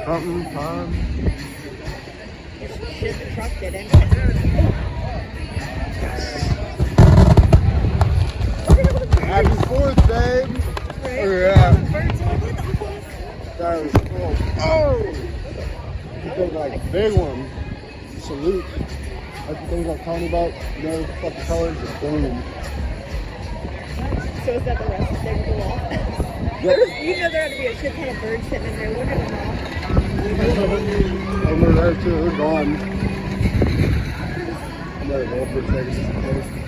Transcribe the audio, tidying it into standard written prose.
Something fun. Shit, the truck didn't. Happy 4th, babe. Right? Oh, yeah. Birds are like, what the fuck? That was cool. Oh! You took like big one. Salute. That's the things I'm talking about. You know, fucking colors, just boom. So is that the rest of the wall? Yep. You know there had to be a shit ton of birds sitting in there. Look at them all. Over there too, they're gone. I'm gonna go for a second.